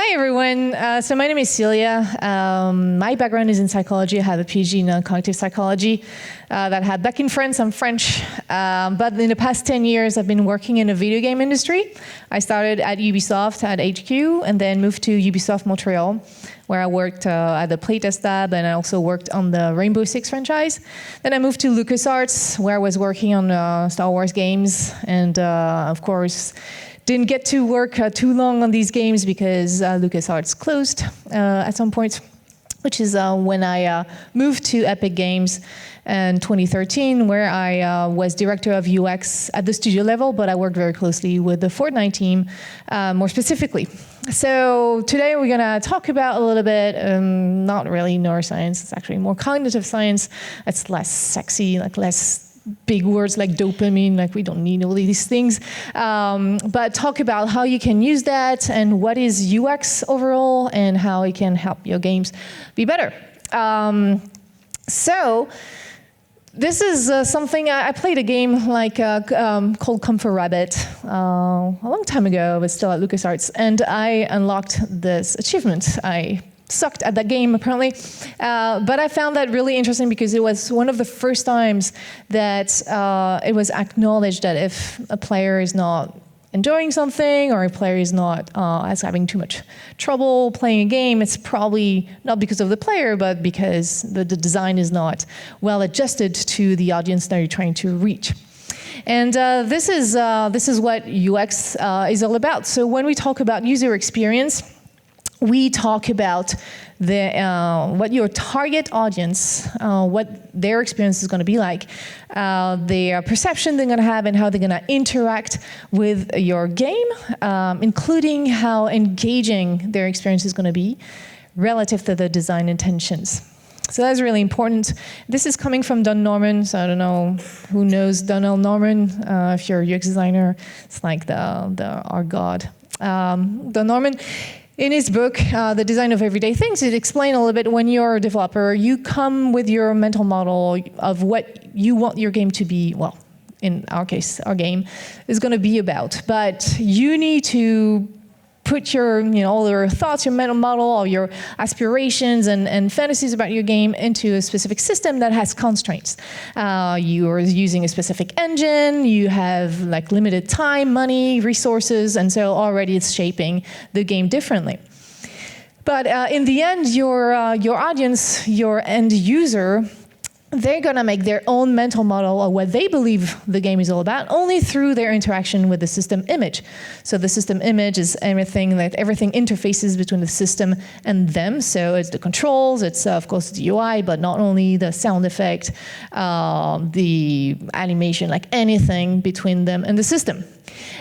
Hi, everyone. So my name is Celia. My background is in psychology. I have a PhD in cognitive psychology that I had back in France. I'm French. But in the past 10 years, I've been working in the video game industry. I started at Ubisoft at HQ and then moved to Ubisoft Montreal, where I worked at the playtest lab, and I also worked on the Rainbow Six franchise. Then I moved to LucasArts, where I was working on Star Wars games, and of course, didn't get to work too long on these games because LucasArts closed at some point, which is when I moved to Epic Games in 2013, where I was director of UX at the studio level, but I worked very closely with the Fortnite team, more specifically. So today we're going to talk about a little bit, not really neuroscience, it's actually more cognitive science. It's less sexy, like less big words like dopamine, like we don't need all these things, but talk about how you can use that and what is UX overall and how it can help your games be better. So this is something, I played a game like called Comfort Rabbit a long time ago, but still at LucasArts, and I unlocked this achievement. I sucked at that game, apparently. But I found that really interesting because it was one of the first times that it was acknowledged that if a player is not enjoying something or a player is not is having too much trouble playing a game, it's probably not because of the player, but because the design is not well adjusted to the audience that you're trying to reach. And this is what UX is all about. So when we talk about user experience, we talk about what your target audience, what their experience is going to be like, their perception they're going to have, and how they're going to interact with your game, including how engaging their experience is going to be relative to the design intentions. So that's really important. This is coming from Don Norman, so I don't know who knows Donald Norman. If you're a UX designer, it's like our god. Don Norman. In his book, The Design of Everyday Things, it explains a little bit when you're a developer, you come with your mental model of what you want your game to be, well, in our case, our game is going to be about. But you need to put your, all your thoughts, your mental model, all your aspirations and fantasies about your game into a specific system that has constraints. You are using a specific engine, you have like limited time, money, resources, and so already it's shaping the game differently. But in the end, your audience, your end user, they're going to make their own mental model of what they believe the game is all about, only through their interaction with the system image. So the system image is everything interfaces between the system and them. So it's the controls, it's of course the UI, but not only the sound effect, the animation, like anything between them and the system.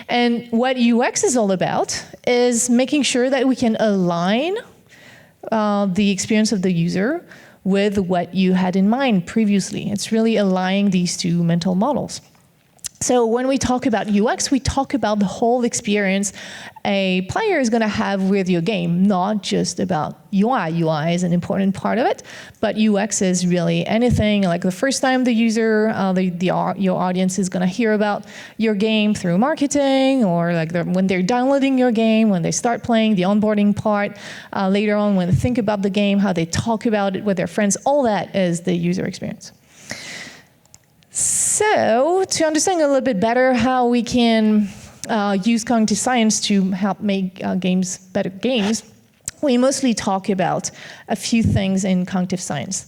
And what UX is all about is making sure that we can align the experience of the user with what you had in mind previously. It's really aligning these two mental models. So when we talk about UX, we talk about the whole experience a player is going to have with your game, not just about UI. UI is an important part of it, but UX is really anything. Like the first time the user, your audience is going to hear about your game through marketing, or like when they're downloading your game, when they start playing, the onboarding part, later on when they think about the game, how they talk about it with their friends, all that is the user experience. So, to understand a little bit better how we can use cognitive science to help make games better games, we mostly talk about a few things in cognitive science.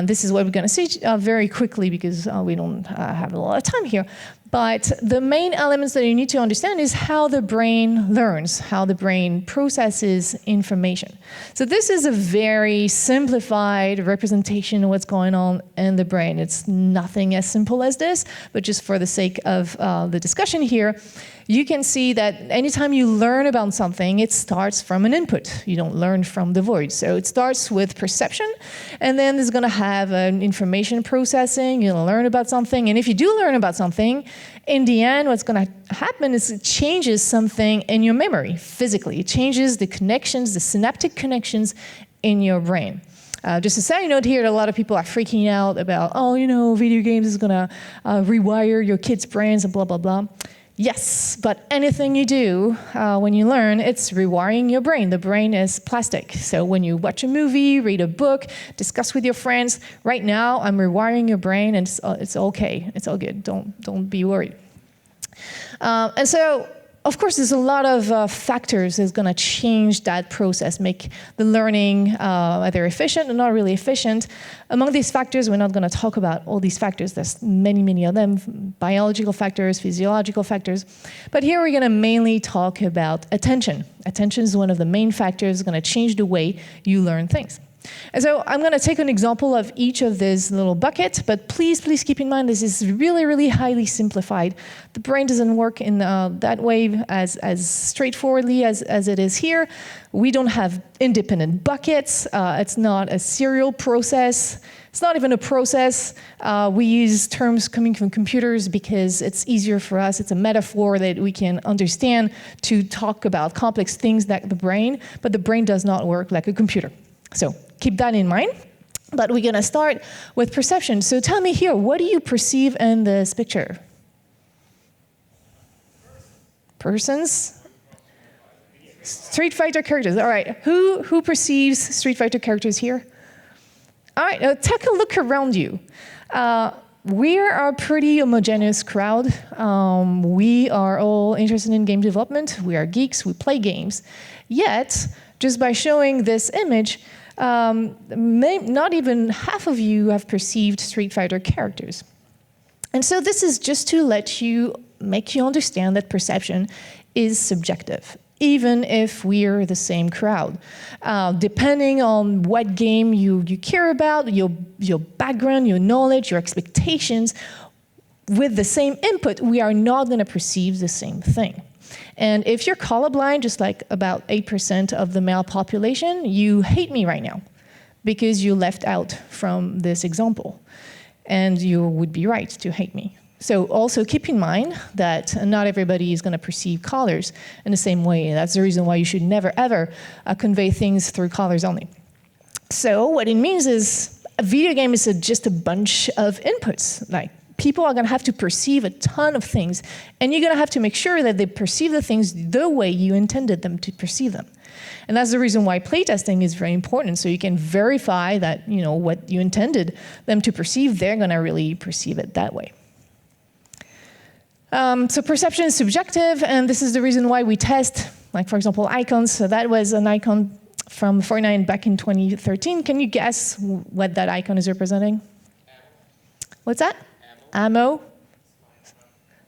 This is what we're going to see very quickly because we don't have a lot of time here. But the main elements that you need to understand is how the brain learns, how the brain processes information. So this is a very simplified representation of what's going on in the brain. It's nothing as simple as this, but just for the sake of the discussion here, you can see that anytime you learn about something, it starts from an input. You don't learn from the void. So it starts with perception, and then it's going to have an information processing. You'll learn about something, and if you do learn about something, in the end, what's going to happen is it changes something in your memory physically. It changes the connections, the synaptic connections in your brain. Just a side note here, a lot of people are freaking out about, video games is going to rewire your kids' brains and blah, blah, blah. Yes, but anything you do when you learn, it's rewiring your brain. The brain is plastic. So when you watch a movie, read a book, discuss with your friends, right now I'm rewiring your brain, and it's okay. It's all good. Don't be worried. And so, of course, there's a lot of factors that's going to change that process, make the learning either efficient or not really efficient. Among these factors, we're not going to talk about all these factors. There's many, many of them, biological factors, physiological factors. But here we're going to mainly talk about attention. Attention is one of the main factors going to change the way you learn things. And so I'm going to take an example of each of these little buckets, but please keep in mind this is really, really highly simplified. The brain doesn't work in that way as straightforwardly as it is here. We don't have independent buckets. It's not a serial process. It's not even a process. We use terms coming from computers because it's easier for us. It's a metaphor that we can understand to talk about complex things like the brain, but the brain does not work like a computer. So keep that in mind. But we're going to start with perception. So tell me here, what do you perceive in this picture? Persons? Street Fighter characters. All right. Who perceives Street Fighter characters here? All right. Take a look around you. We are a pretty homogeneous crowd. We are all interested in game development. We are geeks. We play games. Yet, just by showing this image, not even half of you have perceived Street Fighter characters. And so this is just to make you understand that perception is subjective, even if we're the same crowd. Depending on what game you care about, your background, your knowledge, your expectations, with the same input, we are not going to perceive the same thing. And if you're colorblind, just like about 8% of the male population, you hate me right now because you left out from this example. And you would be right to hate me. So also keep in mind that not everybody is going to perceive colors in the same way. That's the reason why you should never, ever convey things through colors only. So what it means is a video game is just a bunch of inputs. Like, people are going to have to perceive a ton of things, and you're going to have to make sure that they perceive the things the way you intended them to perceive them. And that's the reason why playtesting is very important, so you can verify that what you intended them to perceive, they're going to really perceive it that way. So perception is subjective, and this is the reason why we test, like for example, icons. So that was an icon from Fortnite back in 2013. Can you guess what that icon is representing? What's that? Ammo,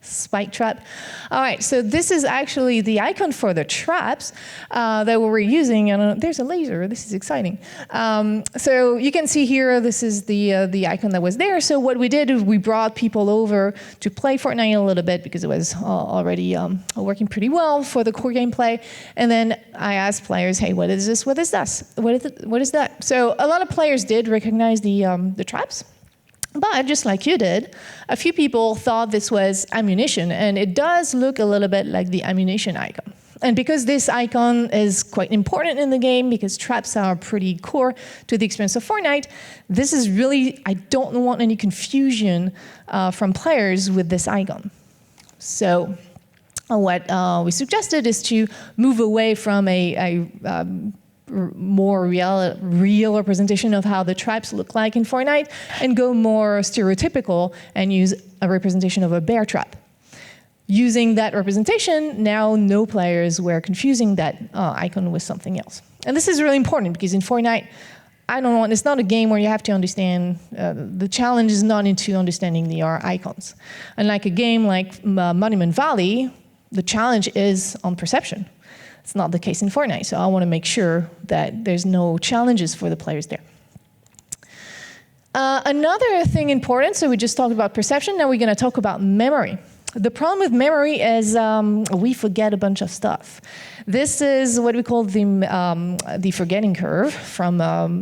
spike trap. All right, so this is actually the icon for the traps that we were using. And there's a laser. This is exciting. So you can see here, this is the icon that was there. So what we did is we brought people over to play Fortnite a little bit because it was already working pretty well for the core gameplay. And then I asked players, hey, what is this? What is this? What is that? So a lot of players did recognize the traps. But just like you did, a few people thought this was ammunition, and it does look a little bit like the ammunition icon. And because this icon is quite important in the game, because traps are pretty core to the experience of Fortnite, this is really, I don't want any confusion from players with this icon. So what we suggested is to move away from a more real representation of how the traps look like in Fortnite and go more stereotypical and use a representation of a bear trap. Using that representation, now no players were confusing that icon with something else. And this is really important because in Fortnite, it's not a game where you have to understand, the challenge is not into understanding the icons. Unlike a game like Monument Valley, the challenge is on perception. It's not the case in Fortnite, so I want to make sure that there's no challenges for the players there. Another thing important, so we just talked about perception, now we're going to talk about memory. The problem with memory is we forget a bunch of stuff. This is what we call the forgetting curve from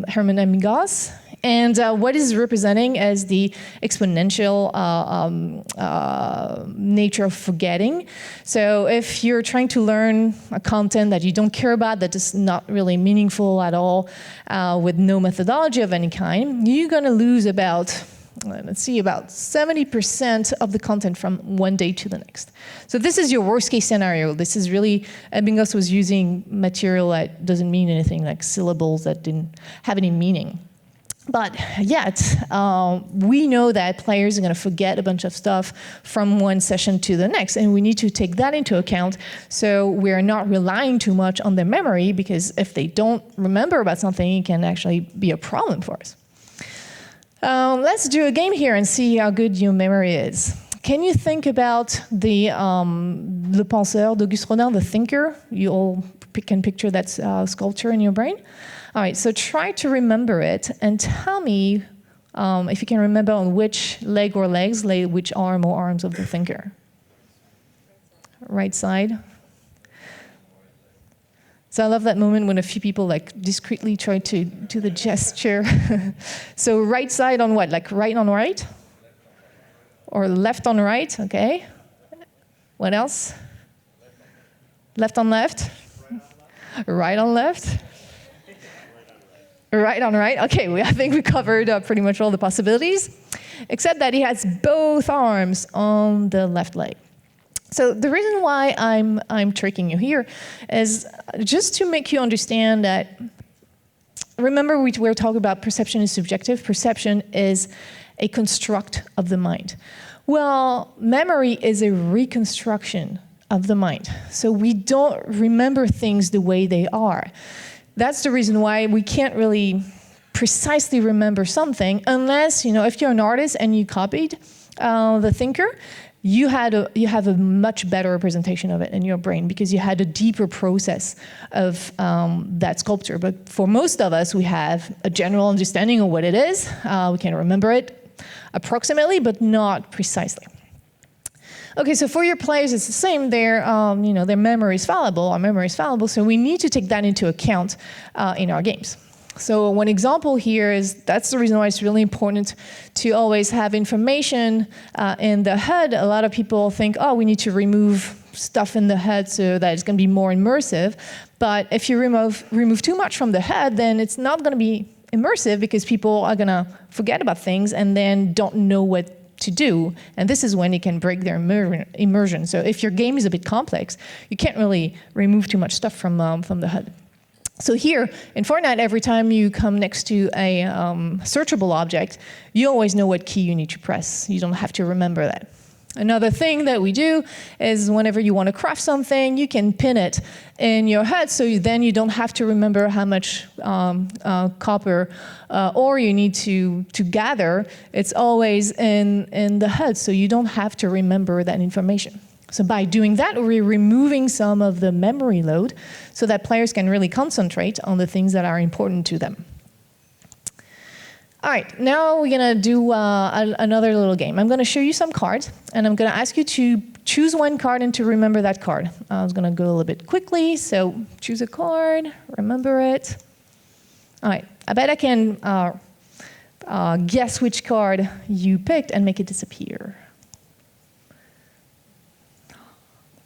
Hermann Ebbinghaus. And what is representing as the exponential nature of forgetting. So if you're trying to learn a content that you don't care about, that is not really meaningful at all, with no methodology of any kind, you're going to lose about let's see, about 70% of the content from one day to the next. So this is your worst case scenario. This is really, Bingos was using material that doesn't mean anything, like syllables that didn't have any meaning. But yet, we know that players are going to forget a bunch of stuff from one session to the next, and we need to take that into account so we're not relying too much on their memory, because if they don't remember about something, it can actually be a problem for us. Let's do a game here and see how good your memory is. Can you think about Le Penseur d'Auguste Rodin, the thinker? You all can picture that sculpture in your brain. All right, so try to remember it and tell me if you can remember on which leg or legs lay which arm or arms of the thinker. Right side. So I love that moment when a few people like discreetly try to do the gesture. So right side on what? Like right on right? Or left on right, okay. What else? Left on left? Right on left? Right on right. Okay, I think we covered pretty much all the possibilities, except that he has both arms on the left leg. So the reason why I'm tricking you here is just to make you understand that, remember we were talking about perception is subjective. Perception is a construct of the mind. Well, memory is a reconstruction of the mind. So we don't remember things the way they are. That's the reason why we can't really precisely remember something unless, if you're an artist and you copied the thinker, you have a much better representation of it in your brain because you had a deeper process of that sculpture. But for most of us, we have a general understanding of what it is. We can remember it approximately, but not precisely. Okay, so for your players, it's the same. Their memory is fallible. Our memory is fallible, so we need to take that into account in our games. So one example here is that's the reason why it's really important to always have information in the HUD. A lot of people think, oh, we need to remove stuff in the HUD so that it's going to be more immersive. But if you remove too much from the HUD, then it's not going to be immersive because people are going to forget about things and then don't know what to do, and this is when it can break their immersion. So if your game is a bit complex, you can't really remove too much stuff from the HUD. So here, in Fortnite, every time you come next to a searchable object, you always know what key you need to press. You don't have to remember that. Another thing that we do is whenever you want to craft something, you can pin it in your HUD, so then you don't have to remember how much copper ore you need to gather. It's always in the HUD, so you don't have to remember that information. So by doing that, we're removing some of the memory load so that players can really concentrate on the things that are important to them. All right, now we're gonna do another little game. I'm gonna show you some cards, and I'm gonna ask you to choose one card and to remember that card. I was gonna go a little bit quickly, so choose a card, remember it. All right, I bet I can guess which card you picked and make it disappear.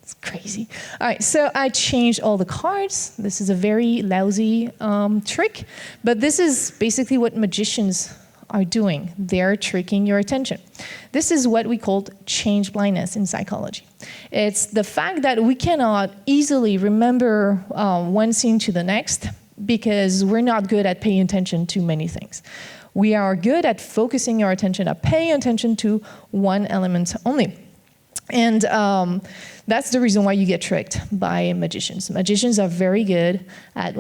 It's crazy. All right, so I changed all the cards. This is a very lousy trick, but this is basically what magicians are doing. They're tricking your attention. This is what we call change blindness in psychology. It's the fact that we cannot easily remember one scene to the next because we're not good at paying attention to many things. We are good at focusing our attention, at paying attention to one element only. And that's the reason why you get tricked by magicians. Magicians are very good at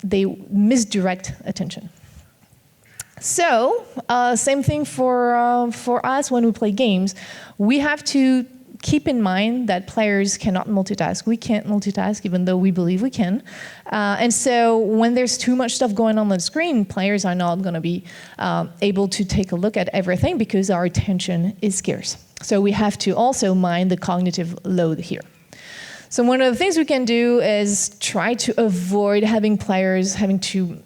they misdirect attention. So, same thing for us when we play games. We have to keep in mind that players cannot multitask. We can't multitask even though we believe we can. And so when there's too much stuff going on the screen, players are not going to be able to take a look at everything because our attention is scarce. So we have to also mind the cognitive load here. So one of the things we can do is try to avoid having players having to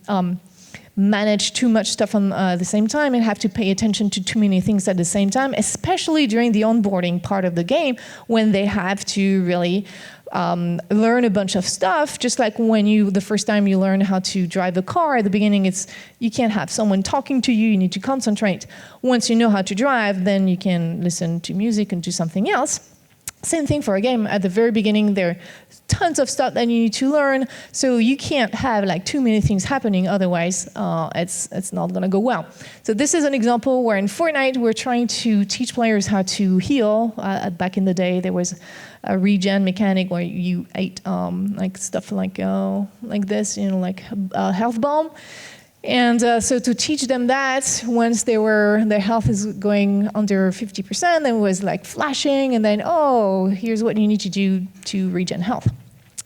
manage too much stuff on the same time and have to pay attention to too many things at the same time, especially during the onboarding part of the game when they have to really learn a bunch of stuff, just like when the first time you learn how to drive a car, at the beginning you can't have someone talking to you, you need to concentrate. Once you know how to drive, then you can listen to music and do something else. Same thing for a game. At the very beginning, there are tons of stuff that you need to learn, so you can't have like too many things happening, otherwise it's not gonna go well. So this is an example where in Fortnite, we're trying to teach players how to heal. Back in the day, there was a regen mechanic where you ate like stuff like this, like a health bomb. And so to teach them that, once their health is going under 50%, then it was like flashing, and then, oh, here's what you need to do to regen health.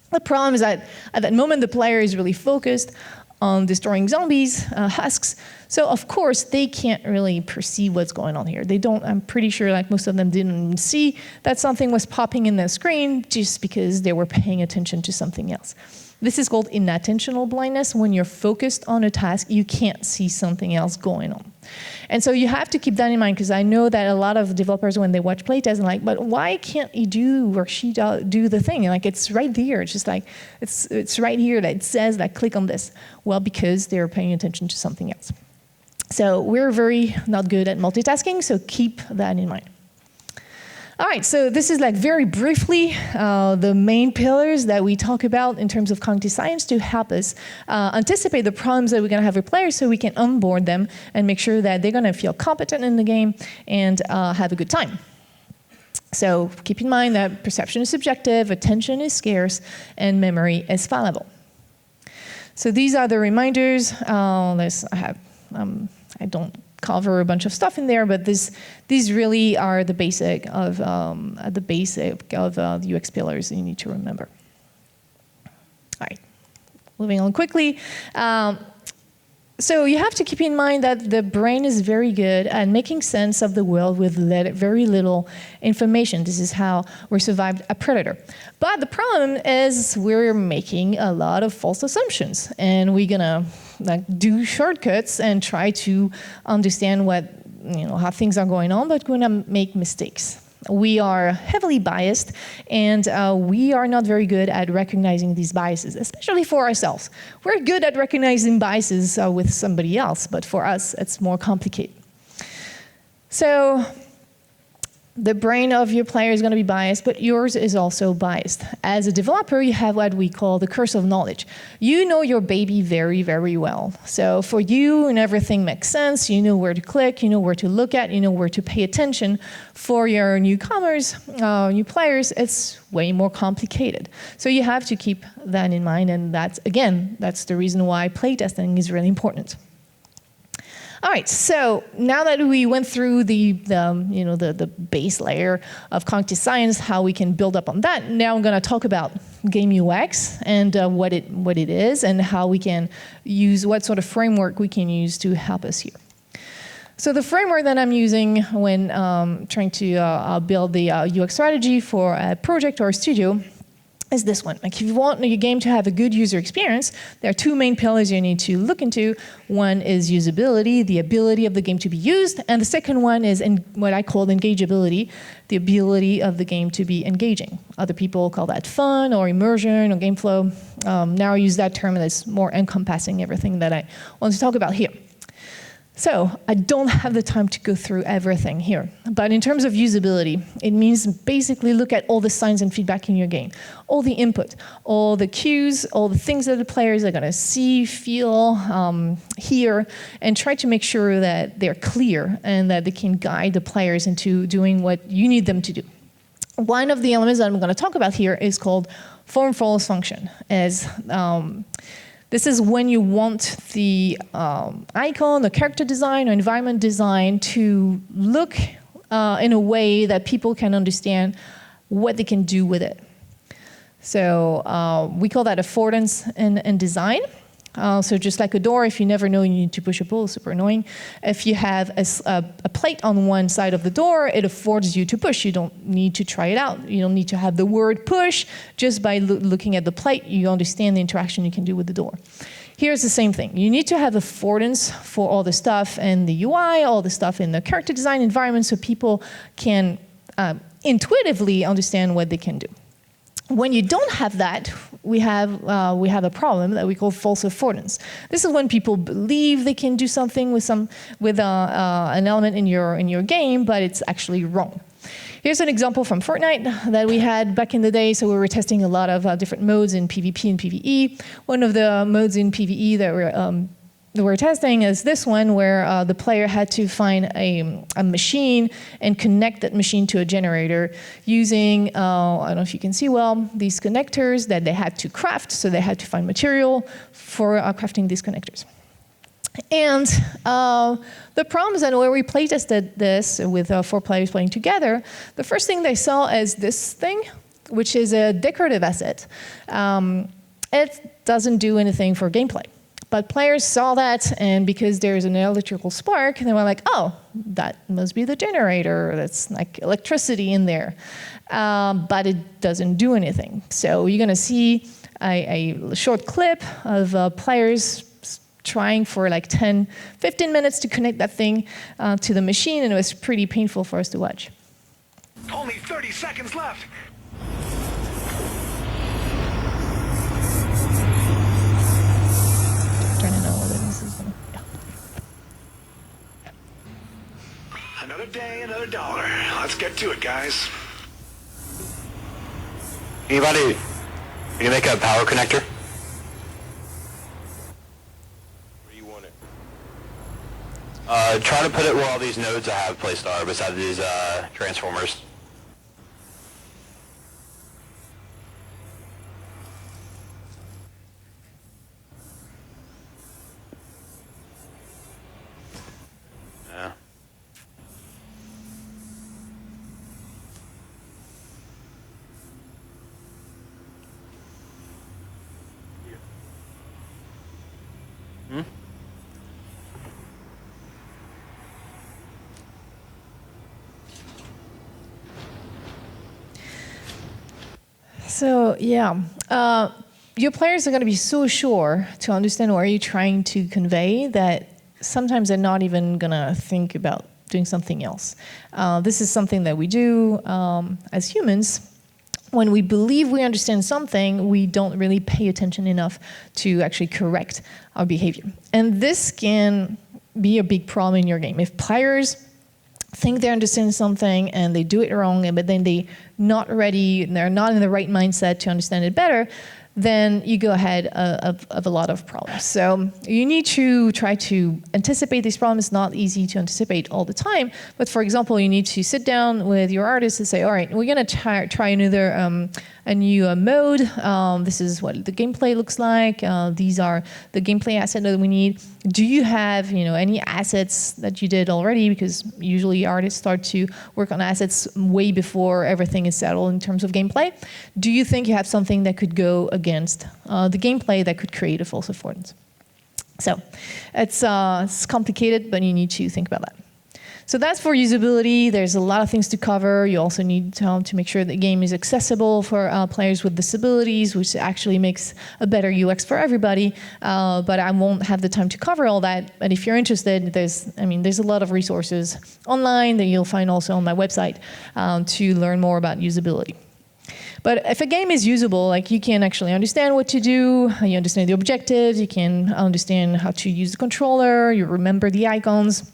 The problem is that at that moment, the player is really focused on destroying zombies, husks. So of course, they can't really perceive what's going on here. They don't, I'm pretty sure like most of them didn't see that something was popping in their screen just because they were paying attention to something else. This is called inattentional blindness. When you're focused on a task, you can't see something else going on. And so you have to keep that in mind, because I know that a lot of developers, when they watch playtests, are like, but why can't he do or she do the thing? Like, it's right there. It's just like, it's right here that it says, like, click on this. Well, because they're paying attention to something else. So we're very not good at multitasking, so keep that in mind. All right, so this is like very briefly the main pillars that we talk about in terms of cognitive science to help us anticipate the problems that we're gonna have with players, so we can onboard them and make sure that they're gonna feel competent in the game and have a good time. So keep in mind that perception is subjective, attention is scarce, and memory is fallible. So these are the reminders. I don't cover a bunch of stuff in there, but these really are the basic of the UX pillars you need to remember. All right, moving on quickly. So you have to keep in mind that the brain is very good at making sense of the world with very little information. This is how we survived a predator. But the problem is we're making a lot of false assumptions, and we're gonna do shortcuts and try to understand how things are going on, but we're gonna make mistakes. We are heavily biased, and we are not very good at recognizing these biases, especially for ourselves. We're good at recognizing biases with somebody else, but for us, it's more complicated. So the brain of your player is going to be biased, but yours is also biased. As a developer, you have what we call the curse of knowledge. You know your baby very, very well. So for you, and everything makes sense. You know where to click, you know where to look at, you know where to pay attention. For your newcomers, new players, it's way more complicated. So you have to keep that in mind, and that's the reason why playtesting is really important. All right, so now that we went through the base layer of cognitive science, how we can build up on that, now I'm going to talk about game UX and what it is, and how we can use, what sort of framework we can use to help us here. So the framework that I'm using when trying to build the UX strategy for a project or a studio is this one. Like, if you want your game to have a good user experience, there are two main pillars you need to look into. One is usability, the ability of the game to be used, and the second one is what I call engageability, the ability of the game to be engaging. Other people call that fun or immersion or game flow. Now I use that term that's more encompassing everything that I want to talk about here. So I don't have the time to go through everything here, but in terms of usability, it means basically look at all the signs and feedback in your game, all the input, all the cues, all the things that the players are going to see, feel, hear, and try to make sure that they're clear and that they can guide the players into doing what you need them to do. One of the elements that I'm going to talk about here is called form follows function. This is when you want the icon, the character design, or environment design to look in a way that people can understand what they can do with it. So we call that affordance in design. So just like a door, if you never know you need to push a pull, super annoying. If you have a plate on one side of the door, it affords you to push. You don't need to try it out. You don't need to have the word push. Just by looking at the plate, you understand the interaction you can do with the door. Here's the same thing. You need to have affordance for all the stuff in the UI, all the stuff in the character design environment, so people can intuitively understand what they can do. When you don't have that, we have a problem that we call false affordance. This is when people believe they can do something with an element in your game, but it's actually wrong. Here's an example from Fortnite that we had back in the day. So we were testing a lot of different modes in PvP and PvE. One of the modes in PvE that we're testing is this one, where the player had to find a machine and connect that machine to a generator using, I don't know if you can see well, these connectors that they had to craft. So they had to find material for crafting these connectors. And the problem is that where we playtested this with 4 players playing together, the first thing they saw is this thing, which is a decorative asset. It doesn't do anything for gameplay. But players saw that, and because there's an electrical spark, they were like, oh, that must be the generator. That's like electricity in there. But it doesn't do anything. So you're going to see a short clip of players trying for like 10, 15 minutes to connect that thing to the machine, and it was pretty painful for us to watch. Only 30 seconds left. Trying to know whether this is gonna, yeah. Another day, another dollar. Let's get to it, guys. Anybody, can you make a power connector? Where do you want it? Try to put it where all these nodes I have placed are, beside these transformers. Yeah. Hmm? So yeah, your players are going to be so sure to understand what you're trying to convey that sometimes they're not even going to think about doing something else. This is something that we do as humans. When we believe we understand something, we don't really pay attention enough to actually correct our behavior. And this can be a big problem in your game. If players think they understand something and they do it wrong, but then they're not ready, they're not in the right mindset to understand it better, then you go ahead of a lot of problems. So you need to try to anticipate these problems. It's not easy to anticipate all the time, but for example, you need to sit down with your artist and say, all right, we're gonna try another a new mode. This is what the gameplay looks like. These are the gameplay assets that we need. Do you have any assets that you did already? Because usually artists start to work on assets way before everything is settled in terms of gameplay. Do you think you have something that could go against the gameplay that could create a false affordance? So it's complicated, but you need to think about that. So that's for usability. There's a lot of things to cover. You also need to make sure the game is accessible for players with disabilities, which actually makes a better UX for everybody. But I won't have the time to cover all that. But if you're interested, there's a lot of resources online that you'll find also on my website to learn more about usability. But if a game is usable, like you can actually understand what to do, you understand the objectives, you can understand how to use the controller, you remember the icons.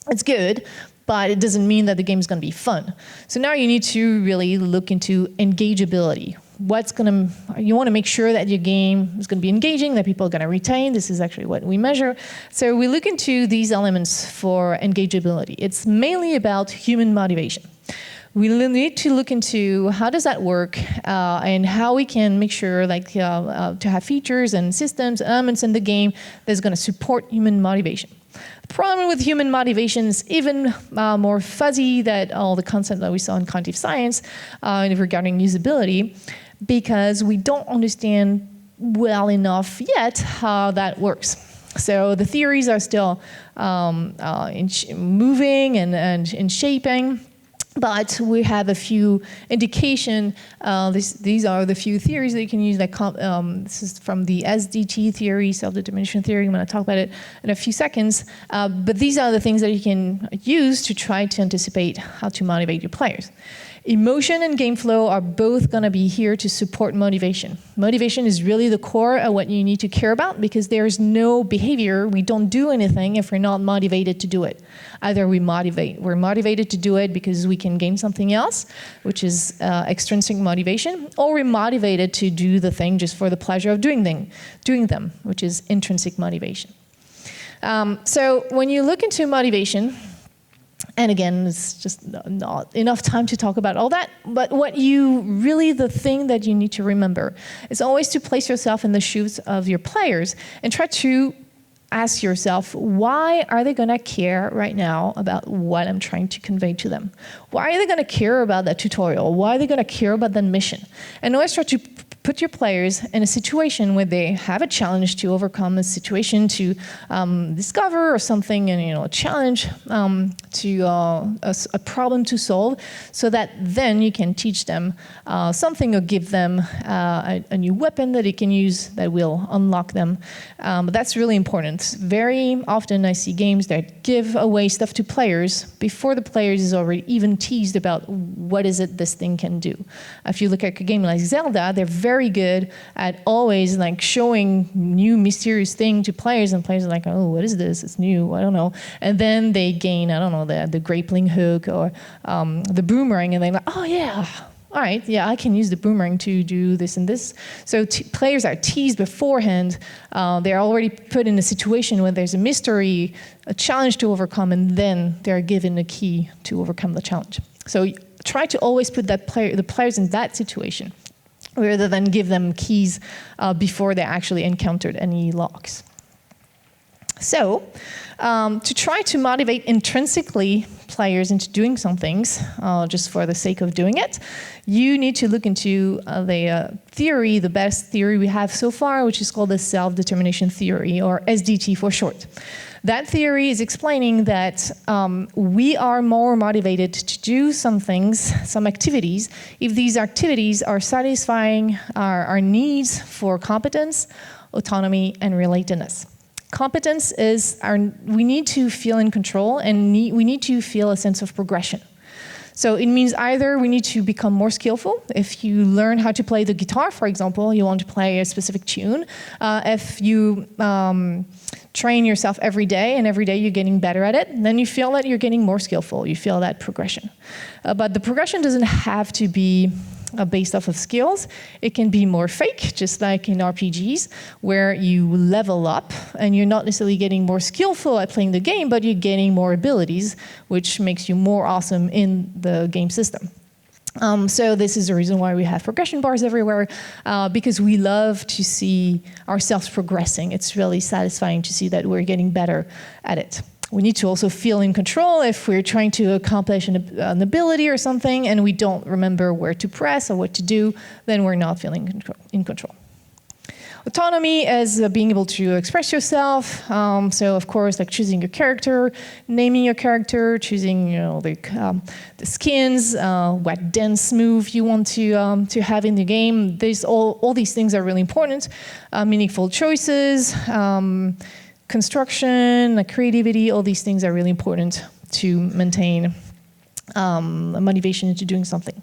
It's good, but it doesn't mean that the game is going to be fun. So now you need to really look into engageability. You want to make sure that your game is going to be engaging, that people are going to retain. This is actually what we measure. So we look into these elements for engageability. It's mainly about human motivation. We need to look into how does that work and how we can make sure to have features and systems, elements in the game that's going to support human motivation. The problem with human motivation is even more fuzzy than all the concept that we saw in cognitive science regarding usability, because we don't understand well enough yet how that works. So the theories are still moving and in shaping. But we have a few indication. These are the few theories that you can use. This is from the SDT theory, self-determination theory. I'm going to talk about it in a few seconds. But these are the things that you can use to try to anticipate how to motivate your players. Emotion and game flow are both going to be here to support motivation. Motivation is really the core of what you need to care about, because there's no behavior, we don't do anything if we're not motivated to do it. Either we're motivated to do it because we can gain something else, which is extrinsic motivation, or we're motivated to do the thing just for the pleasure of doing them, which is intrinsic motivation. So when you look into motivation, and again, it's just not enough time to talk about all that, but the thing that you need to remember is always to place yourself in the shoes of your players and try to ask yourself, why are they going to care right now about what I'm trying to convey to them? Why are they going to care about that tutorial? Why are they going to care about that mission? And always try to put your players in a situation where they have a challenge to overcome, a situation to discover or something, and a challenge to a problem to solve, so that then you can teach them something or give them a new weapon that they can use that will unlock them. But that's really important. Very often I see games that give away stuff to players before the players is already even teased about what is it this thing can do. If you look at a game like Zelda, they're very good at always like showing new mysterious thing to players, and players are like, oh, what is this? It's new, I don't know. And then they gain, I don't know, the grappling hook or the boomerang, and they're like, oh yeah, all right, yeah, I can use the boomerang to do this and this. So players are teased beforehand. They're already put in a situation where there's a mystery, a challenge to overcome, and then they're given a key to overcome the challenge. So try to always put the players in that situation, rather than give them keys before they actually encountered any locks. So, to try to motivate intrinsically players into doing some things, just for the sake of doing it, you need to look into the theory, the best theory we have so far, which is called the self-determination theory, or SDT for short. That theory is explaining that we are more motivated to do some things, some activities, if these activities are satisfying our needs for competence, autonomy, and relatedness. Competence is we need to feel in control, and we need to feel a sense of progression. So it means either we need to become more skillful. If you learn how to play the guitar, for example, you want to play a specific tune. If you train yourself every day, and every day you're getting better at it, then you feel that you're getting more skillful. You feel that progression. But the progression doesn't have to be based off of skills. It can be more fake, just like in RPGs, where you level up and you're not necessarily getting more skillful at playing the game, but you're getting more abilities, which makes you more awesome in the game system. So this is the reason why we have progression bars everywhere, because we love to see ourselves progressing. It's really satisfying to see that we're getting better at it. We need to also feel in control. If we're trying to accomplish an ability or something and we don't remember where to press or what to do, then we're not feeling in control. Autonomy is being able to express yourself. So of course, like choosing your character, naming your character, choosing the skins, what dance move you want to have in the game. All these things are really important. Meaningful choices. Construction, creativity, all these things are really important to maintain motivation into doing something.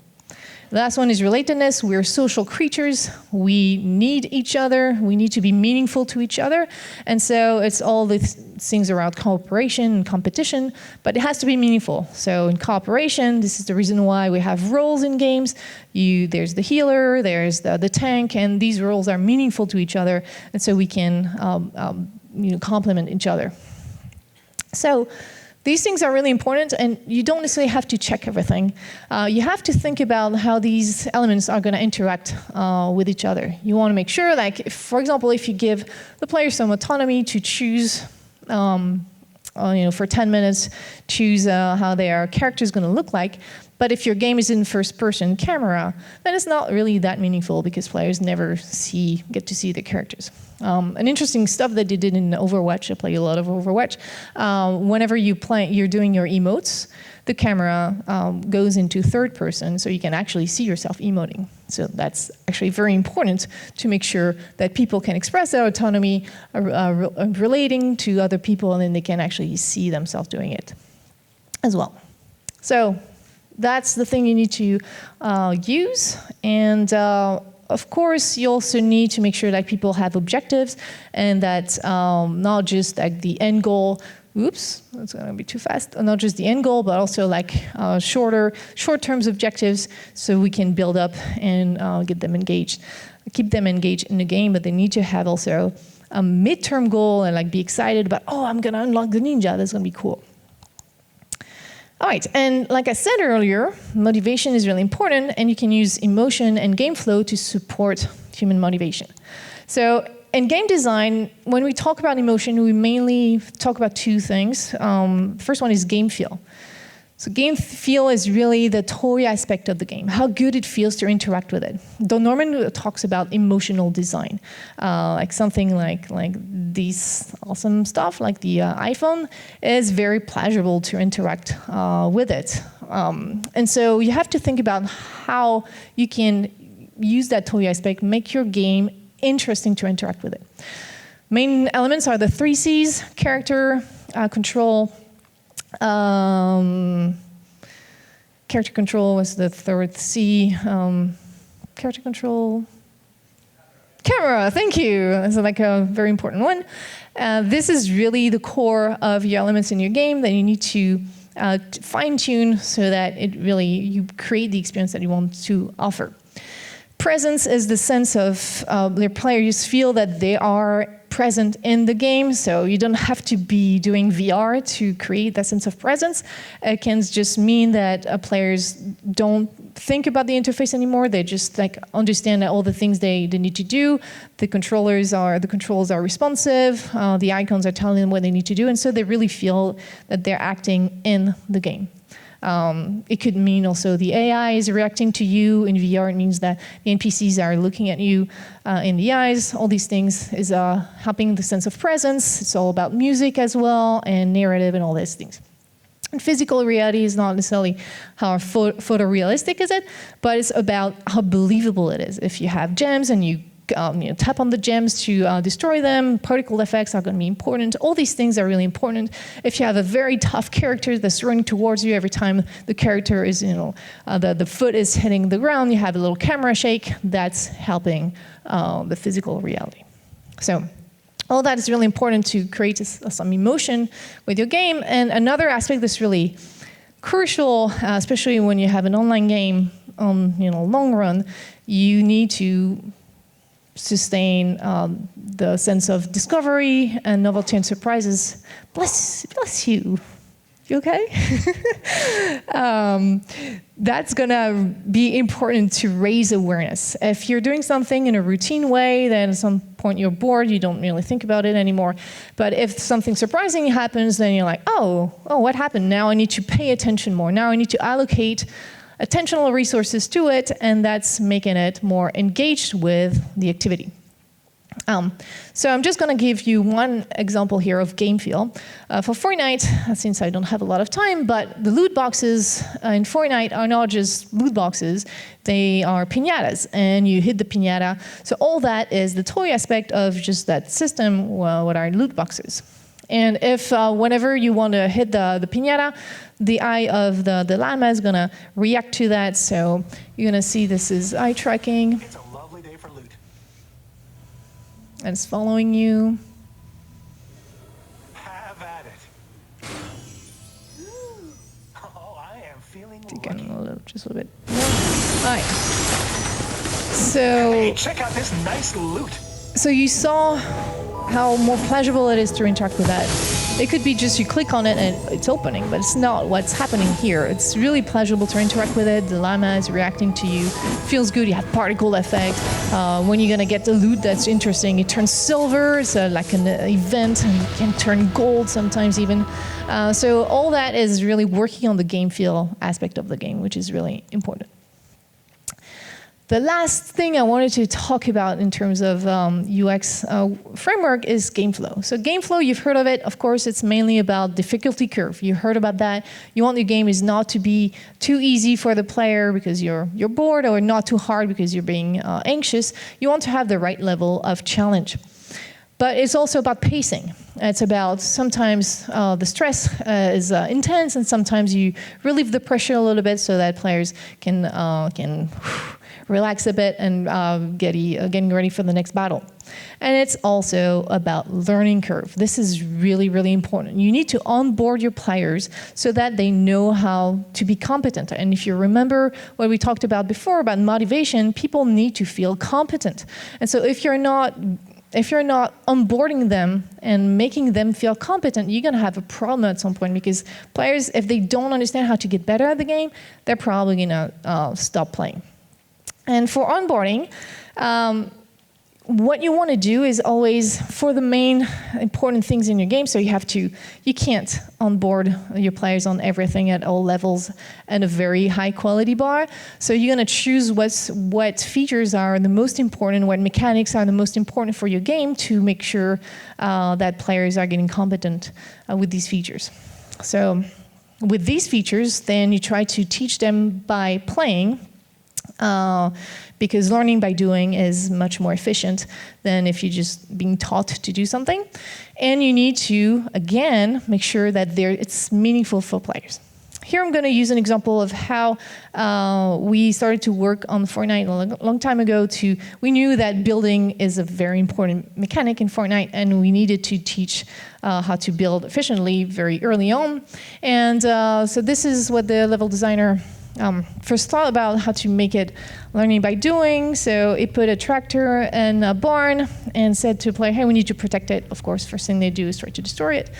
The last one is relatedness. We're social creatures. We need each other. We need to be meaningful to each other. And so it's all these things around cooperation and competition, but it has to be meaningful. So in cooperation, this is the reason why we have roles in games. There's the healer, there's the tank, and these roles are meaningful to each other, and so we can complement each other. So these things are really important, and you don't necessarily have to check everything. You have to think about how these elements are going to interact with each other. You want to make sure, for example, if you give the player some autonomy to choose, for 10 minutes, choose how their character is going to look like, but if your game is in first-person camera, then it's not really that meaningful because players never get to see the characters. An interesting stuff that they did in Overwatch, I play a lot of Overwatch, whenever you're doing your emotes, the camera goes into third person, so you can actually see yourself emoting. So that's actually very important to make sure that people can express their autonomy relating to other people, and then they can actually see themselves doing it as well. So That's the thing you need to use. And of course, you also need to make sure that people have objectives and that not just like the end goal. Oops, that's gonna be too fast. Not just the end goal, but also like short-term objectives, so we can build up and get them engaged, keep them engaged in the game. But they need to have also a midterm goal and like be excited about, oh, I'm gonna unlock the ninja. That's gonna be cool. All right, and like I said earlier, motivation is really important, and you can use emotion and game flow to support human motivation. So in game design, when we talk about emotion, we mainly talk about two things. The first one is game feel. So game feel is really the toy aspect of the game, how good it feels to interact with it. Don Norman talks about emotional design, like something like these awesome stuff, like the iPhone, is very pleasurable to interact with it. And so you have to think about how you can use that toy aspect, make your game interesting to interact with it. Main elements are the 3 C's: character, control. Character control was the third C. Character control. Camera, thank you. That's like a very important one. This is really the core of your elements in your game that you need to fine-tune so that you create the experience that you want to offer. Presence is the sense of the players feel that they are present in the game, so you don't have to be doing VR to create that sense of presence. It can just mean that players don't think about the interface anymore. They just like understand that all the things they need to do. The controls are responsive. The icons are telling them what they need to do, and so they really feel that they're acting in the game. It could mean also the AI is reacting to you. In VR, it means that the NPCs are looking at you in the eyes. All these things is helping the sense of presence. It's all about music as well, and narrative and all these things. And physical reality is not necessarily how photorealistic is it, but it's about how believable it is. If you have gems and you tap on the gems to destroy them, particle effects are going to be important. All these things are really important. If you have a very tough character that's running towards you every time the character is, the foot is hitting the ground, you have a little camera shake, that's helping the physical reality. So all that is really important to create some emotion with your game. And another aspect that's really crucial, especially when you have an online game on long run, you need to sustain the sense of discovery and novelty and surprises. Bless you. You okay? That's gonna be important to raise awareness. If you're doing something in a routine way, then at some point you're bored, you don't really think about it anymore. But if something surprising happens, then you're like, oh, what happened? Now I need to pay attention more. Now I need to allocate attentional resources to it, and that's making it more engaged with the activity. So I'm just going to give you one example here of game feel. For Fortnite, since I don't have a lot of time, but the loot boxes in Fortnite are not just loot boxes, they are piñatas, and you hit the piñata. So all that is the toy aspect of just that system, what are loot boxes. And if whenever you want to hit the piñata, the eye of the llama is going to react to that. So you're going to see this is eye tracking. It's a lovely day for loot. And it's following you. Have at it. Oh, I am feeling Just a little bit more. All right. So, hey, check out this nice loot. So you saw how more pleasurable it is to interact with that. It could be just you click on it and it's opening, but it's not what's happening here. It's really pleasurable to interact with it. The llama is reacting to you. Feels good. You have particle effect. When you're gonna get the loot that's interesting, it turns silver. It's like an event, and it can turn gold sometimes even. So all that is really working on the game feel aspect of the game, which is really important. The last thing I wanted to talk about in terms of UX framework is game flow. So game flow, you've heard of it. Of course, it's mainly about difficulty curve. You heard about that. You want your game is not to be too easy for the player because you're bored, or not too hard because you're being anxious. You want to have the right level of challenge. But it's also about pacing. It's about sometimes the stress is intense, and sometimes you relieve the pressure a little bit so that players can relax a bit and getting ready for the next battle. And it's also about learning curve. This is really, really important. You need to onboard your players so that they know how to be competent. And if you remember what we talked about before about motivation, people need to feel competent. And so if you're not onboarding them and making them feel competent, you're going to have a problem at some point, because players, if they don't understand how to get better at the game, they're probably going to stop playing. And for onboarding, what you want to do is always for the main important things in your game. So you can't onboard your players on everything at all levels and a very high quality bar. So you're going to choose what features are the most important, what mechanics are the most important for your game to make sure that players are getting competent with these features. So with these features, then you try to teach them by playing. Because learning by doing is much more efficient than if you're just being taught to do something. And you need to, again, make sure that it's meaningful for players. Here I'm going to use an example of how we started to work on Fortnite a long time ago. We knew that building is a very important mechanic in Fortnite, and we needed to teach how to build efficiently very early on. And so this is what the level designer first thought about, how to make it learning by doing. So it put a tractor in a barn and said to a player, hey, we need to protect it. Of course, first thing they do is try to destroy it.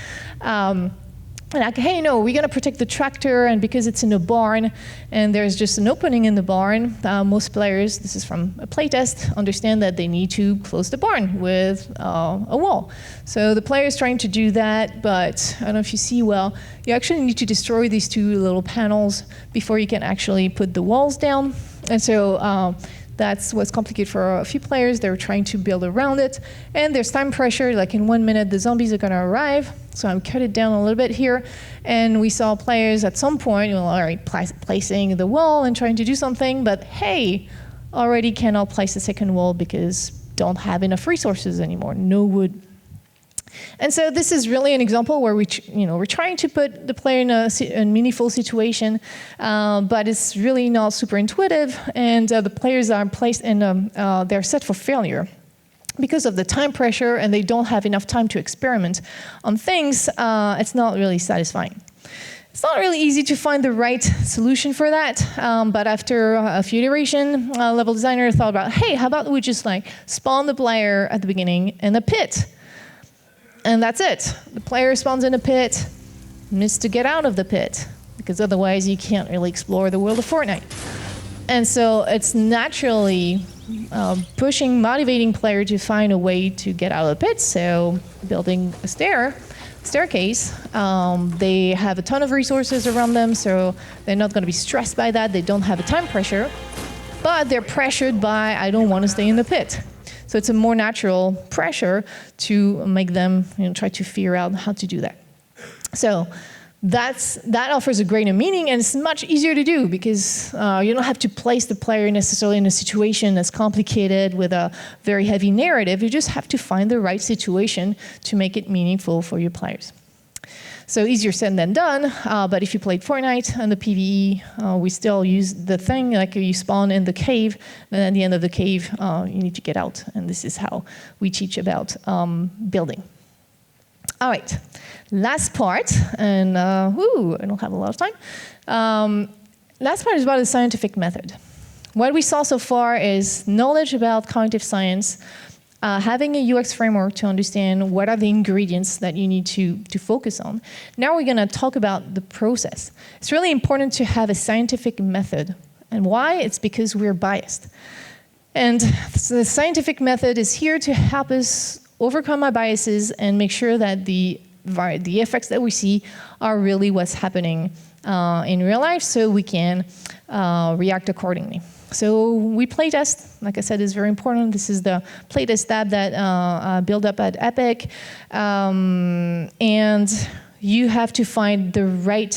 And like, hey, no, we're going to protect the tractor, and because it's in a barn and there's just an opening in the barn, most players, this is from a playtest, understand that they need to close the barn with a wall. So the player is trying to do that, but I don't know if you see well, you actually need to destroy these two little panels before you can actually put the walls down. And so that's what's complicated for a few players. They're trying to build around it. And there's time pressure, like in 1 minute the zombies are going to arrive. So I'm cut it down a little bit here. And we saw players at some point, all right, placing the wall and trying to do something, but hey, already cannot place the second wall because don't have enough resources anymore, no wood. And so this is really an example where we're trying to put the player in a meaningful situation, but it's really not super intuitive, and the players are placed in they're set for failure. Because of the time pressure and they don't have enough time to experiment on things, it's not really satisfying. It's not really easy to find the right solution for that, but after a few iterations, level designer thought about, hey, how about we just spawn the player at the beginning in a pit? And that's it. The player spawns in a pit, needs to get out of the pit, because otherwise you can't really explore the world of Fortnite. And so it's naturally motivating player to find a way to get out of the pit. So building a staircase, they have a ton of resources around them, so they're not going to be stressed by that. They don't have a time pressure, but they're pressured by, I don't want to stay in the pit. So it's a more natural pressure to make them try to figure out how to do that. So that offers a greater meaning, and it's much easier to do because you don't have to place the player necessarily in a situation that's complicated with a very heavy narrative. You just have to find the right situation to make it meaningful for your players. So easier said than done, but if you played Fortnite and the PvE, we still use the thing, like you spawn in the cave, and at the end of the cave, you need to get out, and this is how we teach about building. All right, last part, and I don't have a lot of time. Last part is about the scientific method. What we saw so far is knowledge about cognitive science, having a UX framework to understand what are the ingredients that you need to focus on. Now we're going to talk about the process. It's really important to have a scientific method. And why? It's because we're biased. And so the scientific method is here to help us overcome our biases and make sure that the effects that we see are really what's happening in real life, so we can react accordingly. So we playtest, like I said, is very important. This is the playtest tab that built up at Epic. And you have to find the right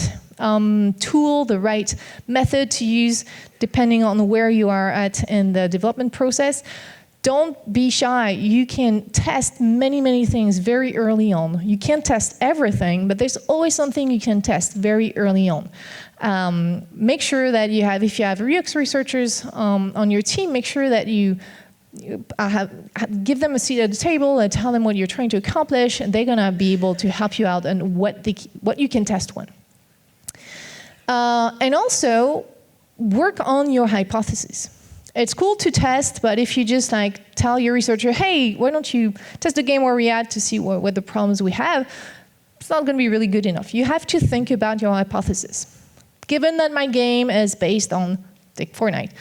tool, the right method to use, depending on where you are at in the development process, don't be shy. You can test many, many things very early on. You can't test everything, but there's always something you can test very early on. Make sure that you have, if you have UX researchers on your team, make sure that you give them a seat at the table and tell them what you're trying to accomplish, and they're gonna be able to help you out and what you can test when. And also, work on your hypothesis. It's cool to test, but if you just like tell your researcher, hey, why don't you test the game where we're at to see what the problems we have, it's not going to be really good enough. You have to think about your hypothesis. Given that my game is based on, take Fortnite,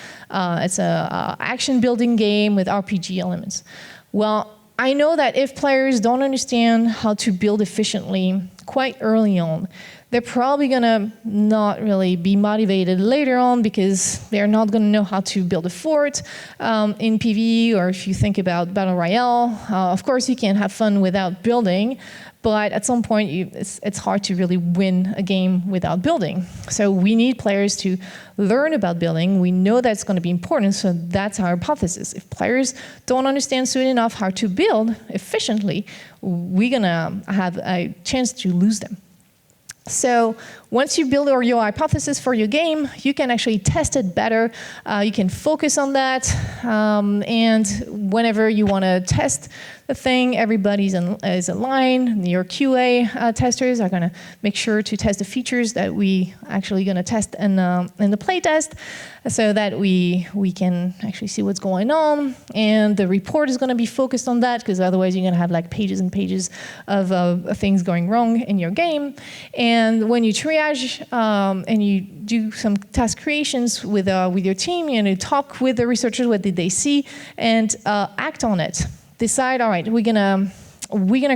it's a action building game with RPG elements. Well, I know that if players don't understand how to build efficiently quite early on, they're probably gonna not really be motivated later on because they're not gonna know how to build a fort in PvE, or if you think about Battle Royale. Of course, you can have fun without building, but at some point, it's hard to really win a game without building. So we need players to learn about building. We know that's gonna be important, so that's our hypothesis. If players don't understand soon enough how to build efficiently, we're gonna have a chance to lose them. So once you build your hypothesis for your game, you can actually test it better. You can focus on that. And whenever you want to test the thing, everybody's is aligned. Your QA testers are going to make sure to test the features that we actually going to test in the play test, so that we can actually see what's going on. And the report is going to be focused on that, because otherwise you're going to have like pages and pages of things going wrong in your game. And when you triage and you do some task creations with your team, you talk with the researchers, what did they see, and act on it. Decide, all right, we're gonna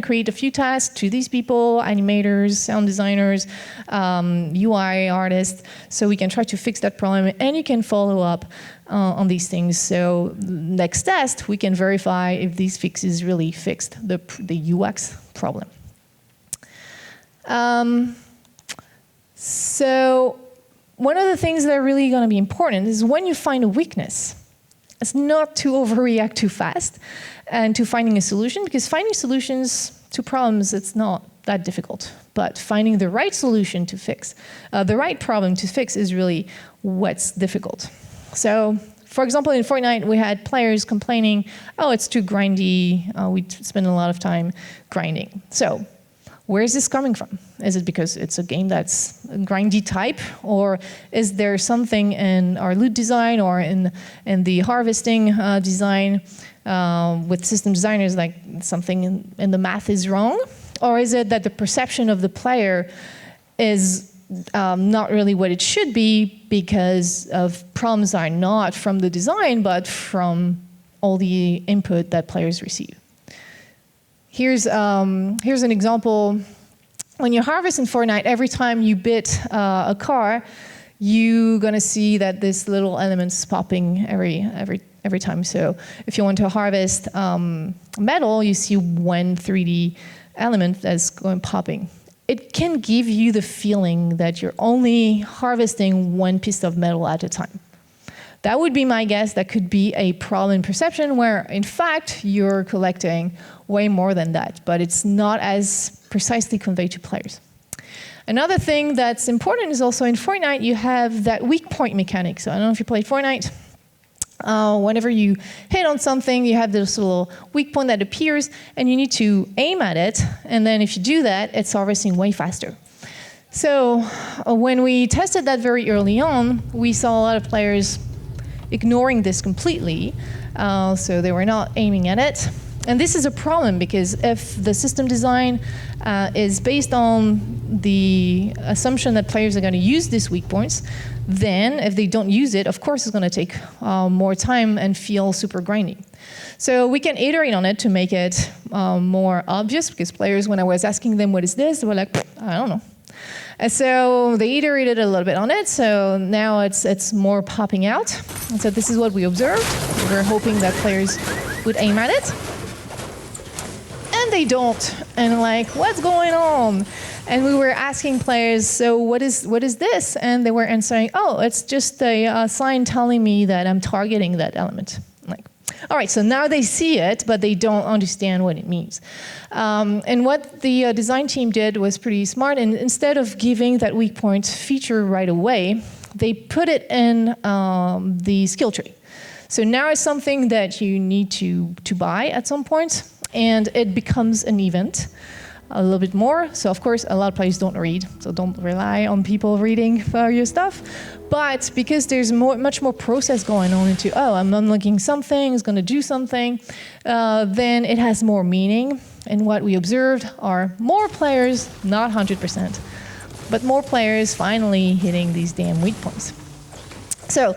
create a few tasks to these people, animators, sound designers, UI artists, so we can try to fix that problem, and you can follow up on these things. So next test, we can verify if these fixes really fixed the UX problem. So one of the things that are really gonna be important is when you find a weakness, it's not to overreact too fast and to finding a solution, because finding solutions to problems, it's not that difficult. But finding the right solution to fix, the right problem to fix is really what's difficult. So, for example, in Fortnite, we had players complaining, oh, it's too grindy, we spend a lot of time grinding. So, where is this coming from? Is it because it's a game that's a grindy type, or is there something in our loot design or in the harvesting design with system designers, like something in the math is wrong? Or is it that the perception of the player is not really what it should be, because of problems are not from the design, but from all the input that players receive? Here's an example. When you harvest in Fortnite, every time you bit a car, you're gonna see that this little element's popping every time. So if you want to harvest metal, you see one 3D element that's going popping. It can give you the feeling that you're only harvesting one piece of metal at a time. That would be my guess. That could be a problem in perception, where in fact you're collecting way more than that, but it's not as precisely conveyed to players. Another thing that's important is also in Fortnite, you have that weak point mechanic. So I don't know if you played Fortnite. Whenever you hit on something, you have this little weak point that appears, and you need to aim at it, and then if you do that, it's harvesting way faster. So when we tested that very early on, we saw a lot of players ignoring this completely, so they were not aiming at it. And this is a problem, because if the system design is based on the assumption that players are going to use these weak points, then if they don't use it, of course it's going to take more time and feel super grindy. So we can iterate on it to make it more obvious, because players, when I was asking them what is this, they were like, I don't know. And so they iterated a little bit on it, so now it's more popping out. And so this is what we observed. We're hoping that players would aim at it. And they don't. And like, what's going on? And we were asking players, so what is this? And they were answering, oh, it's just a sign telling me that I'm targeting that element. Like, All right, so now they see it, but they don't understand what it means. And what the design team did was pretty smart, and instead of giving that weak point feature right away, they put it in the skill tree. So now it's something that you need to buy at some point, and it becomes an event a little bit more. So of course, a lot of players don't read, so don't rely on people reading your stuff. But because there's much more process going on into, oh, I'm unlocking something, it's going to do something, then it has more meaning. And what we observed are more players, not 100%, but more players finally hitting these damn weak points. So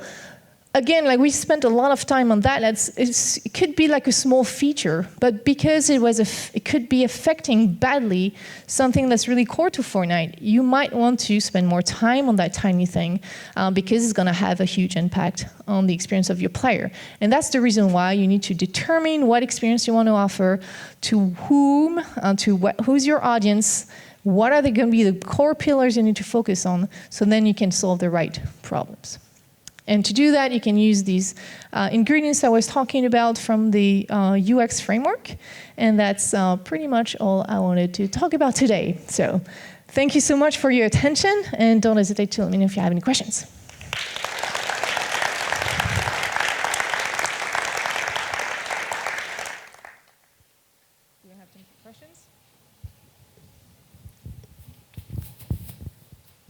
again, like we spent a lot of time on that. It could be like a small feature, but because it could be affecting badly something that's really core to Fortnite, you might want to spend more time on that tiny thing because it's going to have a huge impact on the experience of your player. And that's the reason why you need to determine what experience you want to offer, to whom, who's your audience, what are going to be the core pillars you need to focus on, so then you can solve the right problems. And to do that, you can use these ingredients I was talking about from the UX framework. And that's pretty much all I wanted to talk about today. So thank you so much for your attention. And don't hesitate to let me know if you have any questions. Do you have any questions?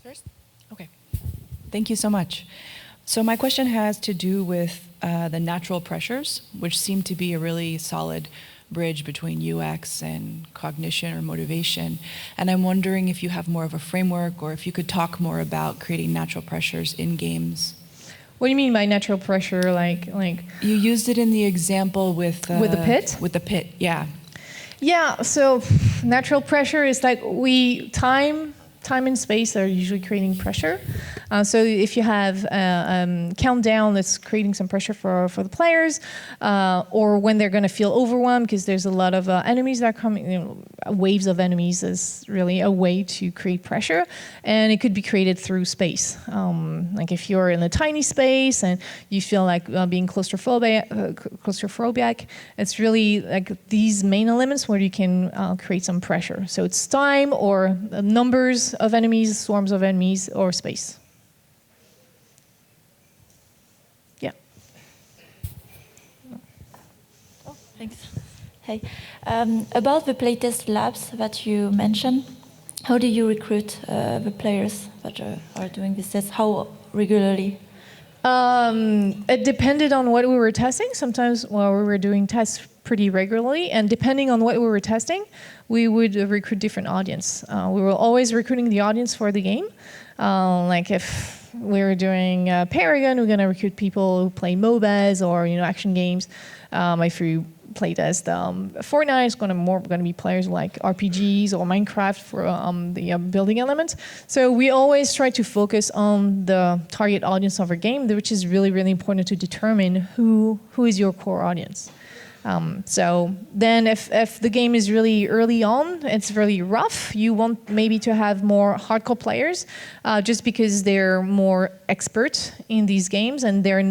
First? Okay. Thank you so much. So my question has to do with the natural pressures, which seem to be a really solid bridge between UX and cognition or motivation. And I'm wondering if you have more of a framework, or if you could talk more about creating natural pressures in games. What do you mean by natural pressure? Like you used it in the example with the pit? With the pit, yeah. Yeah, so natural pressure is like time and space are usually creating pressure. So if you have a countdown that's creating some pressure for the players, or when they're going to feel overwhelmed because there's a lot of enemies that are coming, waves of enemies is really a way to create pressure. And it could be created through space. Like if you're in a tiny space and you feel like being claustrophobic, it's really like these main elements where you can create some pressure. So it's time or numbers of enemies, swarms of enemies, or space. Yeah. Oh, thanks. Hey, about the playtest labs that you mentioned, how do you recruit the players that are doing this test? How regularly? It depended on what we were testing. Sometimes we were doing tests pretty regularly, and depending on what we were testing, we would recruit different audience. We were always recruiting the audience for the game. Like if we were doing Paragon, we're going to recruit people who play MOBAs or action games. If we playtest Fortnite, it's going to be players like RPGs or Minecraft for the building element. So we always try to focus on the target audience of our game, which is really, really important to determine who is your core audience. So then if the game is really early on, it's really rough, you want maybe to have more hardcore players just because they're more expert in these games and they're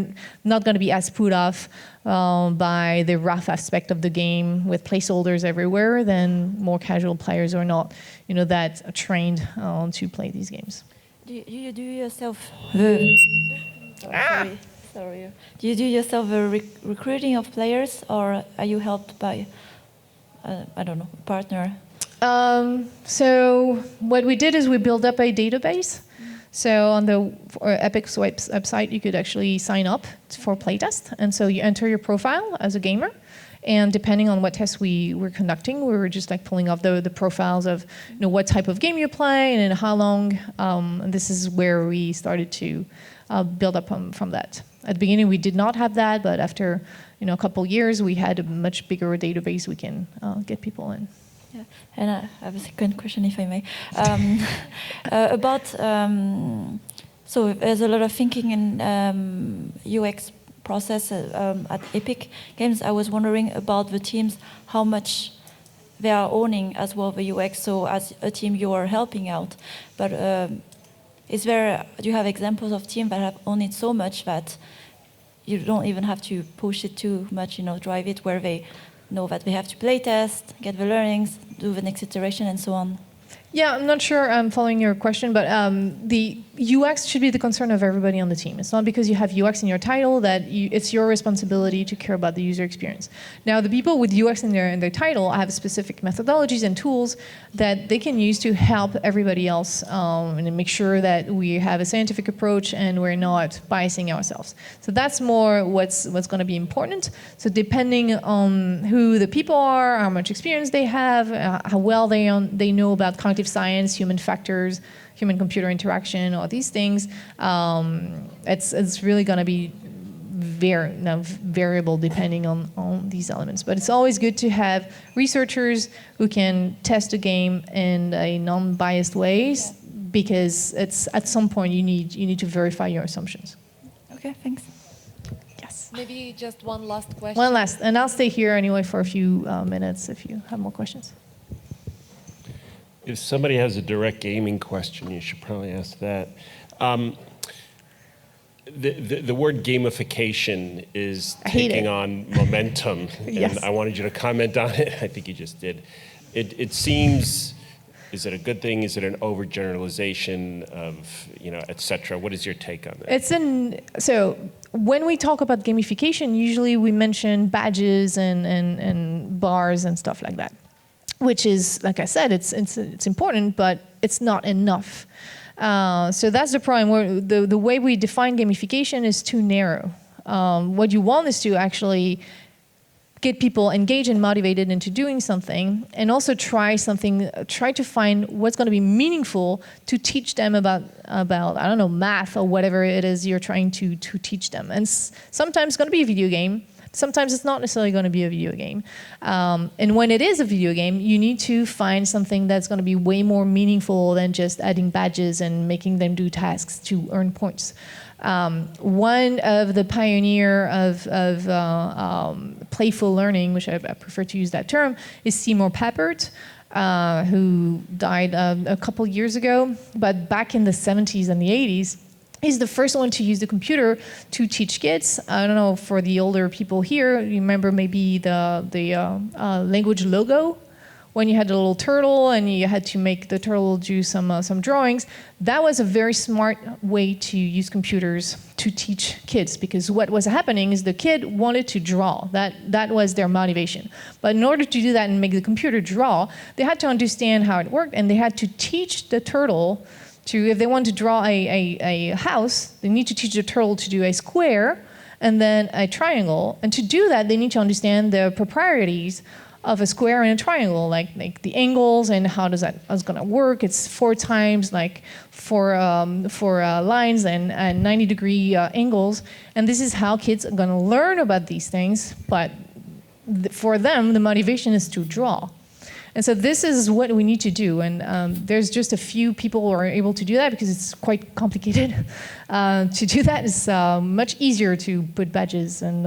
not going to be as put off by the rough aspect of the game with placeholders everywhere than more casual players who are not that trained to play these games. Do you do yourself Sorry. Do you do yourself the recruiting of players, or are you helped by, I don't know, a partner? So what we did is we built up a database. So on the Epic's website, you could actually sign up for playtest. And so you enter your profile as a gamer. And depending on what tests we were conducting, we were just like pulling off the profiles of what type of game you play and how long. And this is where we started to build up from that. At the beginning, we did not have that, but after a couple years, we had a much bigger database we can get people in. Yeah. And I have a second question, if I may, about so there's a lot of thinking in UX process at Epic Games. I was wondering about the teams, how much they are owning as well the UX. So as a team, you are helping out, but do you have examples of teams that have owned it so much that you don't even have to push it too much, drive it where they know that they have to play test, get the learnings, do the next iteration, and so on. Yeah, I'm not sure I'm following your question, but the UX should be the concern of everybody on the team. It's not because you have UX in your title that it's your responsibility to care about the user experience. Now, the people with UX in their title have specific methodologies and tools that they can use to help everybody else and make sure that we have a scientific approach and we're not biasing ourselves. So that's more what's going to be important. So depending on who the people are, how much experience they have, how well they know about cognitive science, human factors, human-computer interaction, all these things, it's really going to be variable depending on these elements. But it's always good to have researchers who can test a game in a non-biased way, because it's at some point you need to verify your assumptions. Okay, thanks. Yes. Maybe just one last question. One last, and I'll stay here anyway for a few minutes if you have more questions. If somebody has a direct gaming question, you should probably ask that. The word gamification is taking on momentum, Yes. and I wanted you to comment on it. I think you just did. It seems, is it a good thing? Is it an overgeneralization of, et cetera? What is your take on that? So when we talk about gamification, usually we mention badges and bars and stuff like that, which is, like I said, it's important, but it's not enough. So that's the problem. The way we define gamification is too narrow. What you want is to actually get people engaged and motivated into doing something, and also try to find what's going to be meaningful to teach them about I don't know, math or whatever it is you're trying to teach them. And sometimes it's going to be a video game. Sometimes it's not necessarily going to be a video game. And when it is a video game, you need to find something that's going to be way more meaningful than just adding badges and making them do tasks to earn points. One of the pioneer of playful learning, which I prefer to use that term, is Seymour Papert, who died a couple years ago. But back in the 70s and the 80s, he's the first one to use the computer to teach kids. I don't know, for the older people here, you remember maybe the language logo, when you had a little turtle and you had to make the turtle do some drawings. That was a very smart way to use computers to teach kids, because what was happening is the kid wanted to draw. That was their motivation. But in order to do that and make the computer draw, they had to understand how it worked, and they had to teach the turtle if they want to draw a house, they need to teach the turtle to do a square and then a triangle. And to do that, they need to understand the proprieties of a square and a triangle, like the angles and how's going to work. It's 4 times, like for lines and 90-degree angles. And this is how kids are going to learn about these things. But for them, the motivation is to draw. And so this is what we need to do, and there's just a few people who are able to do that, because it's quite complicated. To do that is much easier to put badges and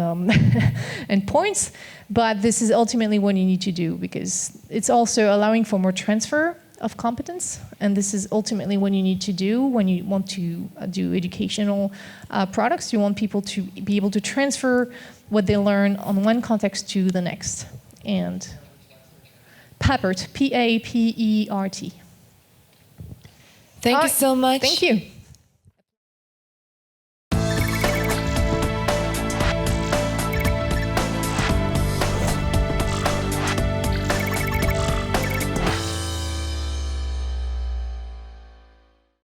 and points, but this is ultimately what you need to do, because it's also allowing for more transfer of competence, and this is ultimately what you need to do when you want to do educational products. You want people to be able to transfer what they learn on one context to the next. And Papert, P-A-P-E-R-T. Thank you so much. Thank you.